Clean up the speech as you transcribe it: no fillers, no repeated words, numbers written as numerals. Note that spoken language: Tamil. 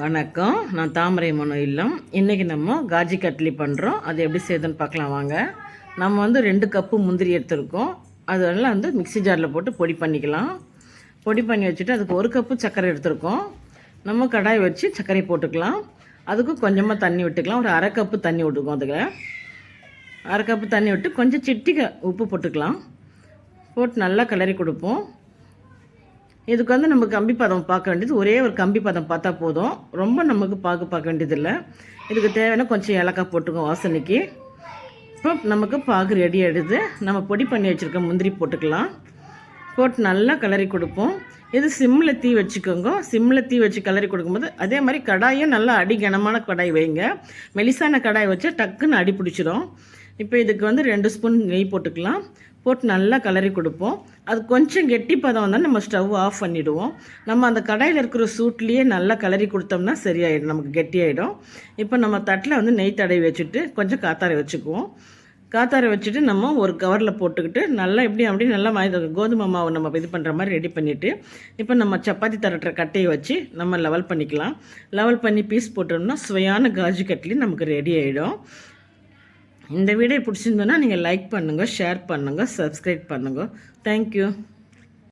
வணக்கம். நான் தாமரை மனோ இல்லம். இன்றைக்கி நம்ம காஜி கட்லி பண்ணுறோம். அது எப்படி செய்யுதுன்னு பார்க்கலாம் வாங்க. நம்ம 2 கப்பு முந்திரி எடுத்துருக்கோம். அதெல்லாம் மிக்ஸி ஜாரில் போட்டு பொடி பண்ணிக்கலாம். பொடி பண்ணி வச்சுட்டு அதுக்கு 1 கப்பு சர்க்கரை எடுத்துருக்கோம். நம்ம கடாய் வச்சு சர்க்கரை போட்டுக்கலாம். அதுக்கு கொஞ்சமாக தண்ணி விட்டுக்கலாம். ஒரு அரை கப்பு தண்ணி விட்டுக்குவோம். அதுக்கு அரை கப்பு தண்ணி விட்டு கொஞ்சம் சிட்டிகை உப்பு போட்டுக்கலாம். போட்டு நல்லா கிளறி கொடுப்போம். இதுக்கு நம்ம கம்பி பதம் பார்க்க வேண்டியது ஒரே ஒரு கம்பி பதம் பார்த்தா போதும். ரொம்ப நமக்கு பார்க்க வேண்டியதில்லை. இதுக்கு தேவையான கொஞ்சம் ஏலக்காய் போட்டுக்கோம் வாசனைக்கு. இப்போ நமக்கு பாகு ரெடி ஆகிடுது. நம்ம பொடி பண்ணி வச்சுருக்க முந்திரி போட்டுக்கலாம். போட்டு நல்லா கிளறி கொடுப்போம். இது சிம்மில் தீ வச்சுக்கோங்க. சிம்மில் தீ வச்சு கிளறி கொடுக்கும்போது அதே மாதிரி கடாயும் நல்லா அடி கனமான கடாய் வைங்க. மெலிசான கடாய் வச்சு டக்குன்னு அடி பிடிச்சிடும். இப்போ இதுக்கு 2 ஸ்பூன் நெய் போட்டுக்கலாம். போட்டு நல்லா கிளறி கொடுப்போம். அது கொஞ்சம் கெட்டி பதம் வந்தால் நம்ம ஸ்டவ் ஆஃப் பண்ணிவிடுவோம். நம்ம அந்த கடாயில் இருக்கிற சூட்லேயே நல்லா கிளறி கொடுத்தோம்னா சரியாயிடும், நமக்கு கெட்டியாயிடும். இப்போ நம்ம தட்டில் நெய் தடவி வச்சுட்டு கொஞ்சம் காத்தாரை வச்சுக்குவோம். காத்தாரை வச்சுட்டு நம்ம ஒரு கவரில் போட்டுக்கிட்டு நல்லா அப்படி நல்லா கோதுமை மாவு நம்ம இது பண்ணுற மாதிரி ரெடி பண்ணிவிட்டு இப்போ நம்ம சப்பாத்தி தரட்டுற கட்டையை வச்சு நம்ம லெவல் பண்ணிக்கலாம். லெவல் பண்ணி பீஸ் போட்டோம்னா சுவையான காஜு கட்லி நமக்கு ரெடி ஆகிடும். இந்த வீடியோ பிடிச்சிருந்தோன்னா நீங்கள் லைக் பண்ணுங்கள், ஷேர் பண்ணுங்கள், சப்ஸ்கிரைப் பண்ணுங்கள். தேங்க்யூ.